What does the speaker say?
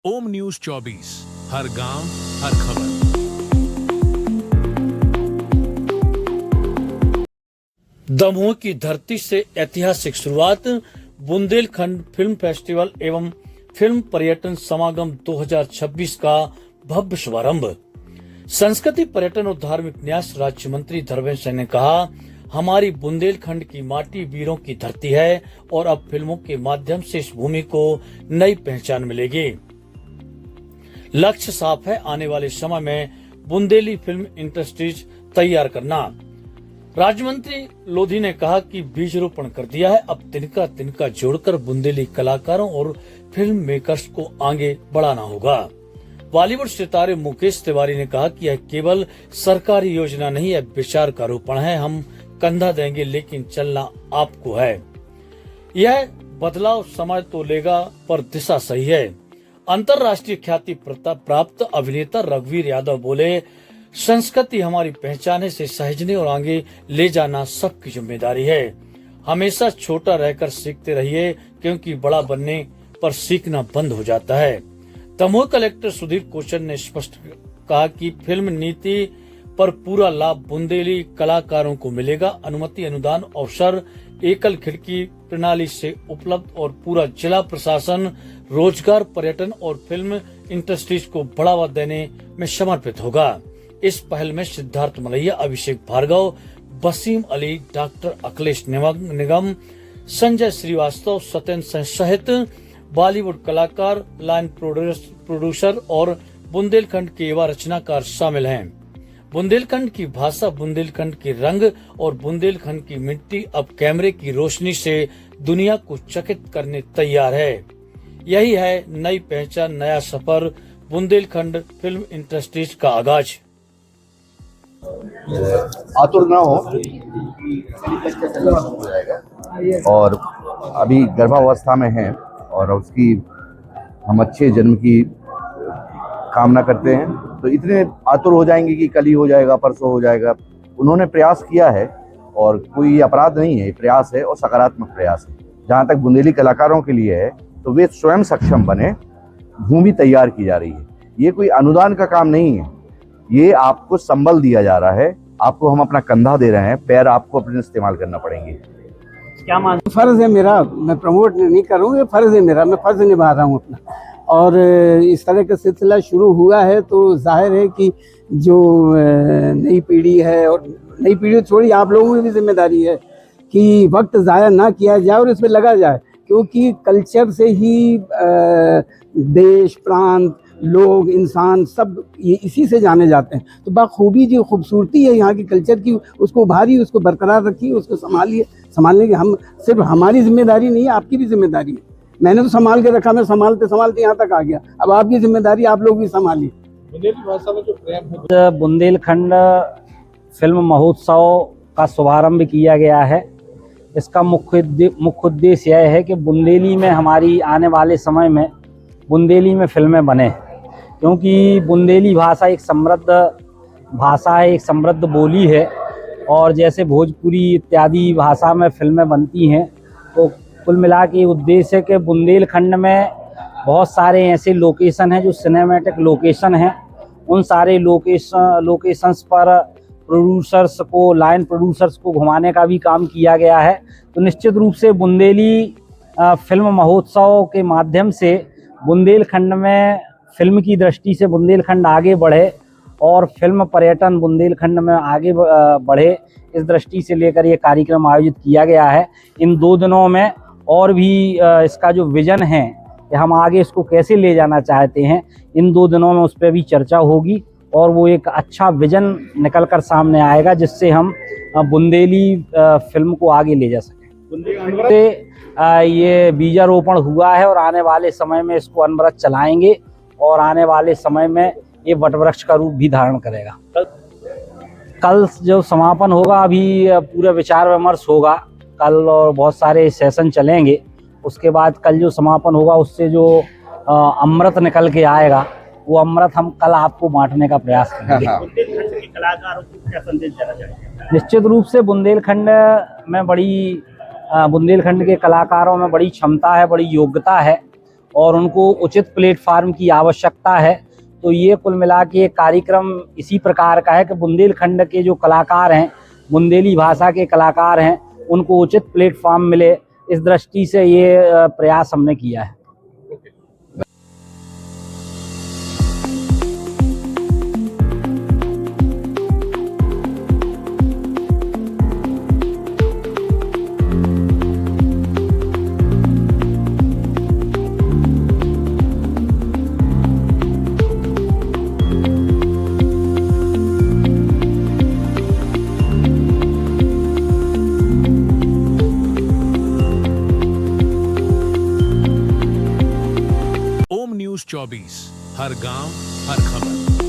ओम news 24 हर गांव हर खबर। दमोह की धरती से ऐतिहासिक शुरुआत। बुंदेलखंड फिल्म फेस्टिवल एवं फिल्म पर्यटन समागम 2026 का भव्य शुभारंभ। संस्कृति पर्यटन और धार्मिक न्यास राज्य मंत्री धर्मेंद्र सिंह ने कहा, हमारी बुंदेलखंड की माटी वीरों की धरती है और अब फिल्मों के माध्यम से इस भूमि को नई पहचान मिलेगी। लक्ष्य साफ है, आने वाले समय में बुंदेली फिल्म इंडस्ट्रीज तैयार करना। राज्य मंत्री लोधी ने कहा कि बीज रोपण कर दिया है, अब तिनका तिनका जोड़कर बुंदेली कलाकारों और फिल्म मेकर्स को आगे बढ़ाना होगा। बॉलीवुड सितारे मुकेश तिवारी ने कहा कि यह केवल सरकारी योजना नहीं है, विचार का रोपण है। हम कंधा देंगे लेकिन चलना आपको है। यह बदलाव समय तो लेगा पर दिशा सही है। अंतर्राष्ट्रीय ख्याति प्राप्त अभिनेता रघुवीर यादव बोले, संस्कृति हमारी पहचान है, इसे सहेजने और आगे ले जाना सबकी जिम्मेदारी है। हमेशा छोटा रहकर सीखते रहिए, क्योंकि बड़ा बनने पर सीखना बंद हो जाता है। दमोह कलेक्टर सुधीर कोचर ने स्पष्ट कहा कि फिल्म नीति पर पूरा लाभ बुंदेली कलाकारों को मिलेगा। अनुमति, अनुदान, अवसर एकल खिड़की प्रणाली से उपलब्ध और पूरा जिला प्रशासन रोजगार, पर्यटन और फिल्म इंडस्ट्रीज को बढ़ावा देने में समर्पित होगा। इस पहल में सिद्धार्थ मलैया, अभिषेक भार्गव, वसीम अली, डॉक्टर अखिलेश निगम, संजय श्रीवास्तव, सत्येंद्र सहित बॉलीवुड कलाकार, लाइन प्रोड्यूसर और बुंदेलखंड के युवा रचनाकार शामिल हैं। बुंदेलखंड की भाषा, बुंदेलखंड के रंग और बुंदेलखंड की मिट्टी अब कैमरे की रोशनी से दुनिया को चकित करने तैयार है। यही है नई पहचान, नया सफर, बुंदेलखंड फिल्म इंडस्ट्रीज का आगाज। आतुर ना हो और अभी गर्भावस्था में है और उसकी हम अच्छे जन्म की कामना करते हैं, तो इतने आतुर हो जाएंगे कि कल ही हो जाएगा, परसों हो जाएगा। उन्होंने प्रयास किया है और कोई अपराध नहीं है, प्रयास है और सकारात्मक प्रयास है। जहाँ तक बुंदेली कलाकारों के लिए है तो वे स्वयं सक्षम बने, भूमि तैयार की जा रही है। ये कोई अनुदान का काम नहीं है, ये आपको संबल दिया जा रहा है, आपको हम अपना कंधा दे रहे हैं, पैर आपको अपने इस्तेमाल करना पड़ेंगे। क्या मान फर्ज है मेरा, मैं प्रमोट नहीं करूँ, ये फर्ज है मेरा, मैं फर्ज निभा रहा हूँ अपना। और इस तरह का सिलसिला शुरू हुआ है तो जाहिर है कि जो नई पीढ़ी है, और नई पीढ़ी छोड़ी आप लोगों की भी जिम्मेदारी है कि वक्त ज़ाया ना किया जाए और इसमें लगा जाए, क्योंकि कल्चर से ही देश, प्रांत, लोग, इंसान सब ये इसी से जाने जाते हैं। तो बाखूबी जो खूबसूरती है यहाँ की कल्चर की, उसको उभारिए, उसको बरकरार रखिए, उसको संभालिए। संभालने की हम सिर्फ हमारी जिम्मेदारी नहीं है, आपकी भी जिम्मेदारी है। मैंने तो संभाल के रखा, मैं संभालते संभालते यहाँ तक आ गया, अब आपकी जिम्मेदारी, आप लोग भी संभालिए। बुंदेली भाषा में जो प्रेम है, बुंदेलखंड फिल्म महोत्सव का शुभारंभ किया गया है। इसका मुख्य उद्देश्य यह है कि बुंदेली में हमारी आने वाले समय में बुंदेली में फिल्में बने, क्योंकि बुंदेली भाषा एक समृद्ध भाषा है, एक समृद्ध बोली है। और जैसे भोजपुरी इत्यादि भाषा में फिल्में बनती हैं, तो कुल मिला के उद्देश्य है कि बुंदेलखंड में बहुत सारे ऐसे लोकेशन हैं जो सिनेमैटिक लोकेशन हैं। उन सारे लोकेशंस पर प्रोड्यूसर्स को, लाइन प्रोड्यूसर्स को घुमाने का भी काम किया गया है। तो निश्चित रूप से बुंदेली फिल्म महोत्सव के माध्यम से बुंदेलखंड में फिल्म की दृष्टि से बुंदेलखंड आगे बढ़े और फिल्म पर्यटन बुंदेलखंड में आगे बढ़े, इस दृष्टि से लेकर ये कार्यक्रम आयोजित किया गया है। इन 2 दिनों में और भी इसका जो विजन है कि हम आगे इसको कैसे ले जाना चाहते हैं, इन 2 दिनों में उस पर भी चर्चा होगी और वो एक अच्छा विजन निकल कर सामने आएगा, जिससे हम बुंदेली फिल्म को आगे ले जा सकें। ये बीजारोपण हुआ है और आने वाले समय में इसको अनवरत चलाएंगे और आने वाले समय में ये वटवृक्ष का रूप भी धारण करेगा। कल जो समापन होगा, अभी पूरा विचार विमर्श होगा कल और बहुत सारे सेशन चलेंगे। उसके बाद कल जो समापन होगा, उससे जो अमृत निकल के आएगा, वो अमृत हम कल आपको बांटने का प्रयास करेंगे। बुंदेलखंड के कलाकारों को क्या संदेश देना चाहिए? निश्चित रूप से बुंदेलखंड के कलाकारों में बड़ी क्षमता है, बड़ी योग्यता है और उनको उचित प्लेटफार्म की आवश्यकता है। तो ये कुल मिला के कार्यक्रम इसी प्रकार का है कि बुंदेलखंड के जो कलाकार हैं, बुंदेली भाषा के कलाकार हैं, उनको उचित प्लेटफार्म मिले, इस दृष्टि से ये प्रयास हमने किया है। ओम न्यूज 24, हर गांव हर खबर।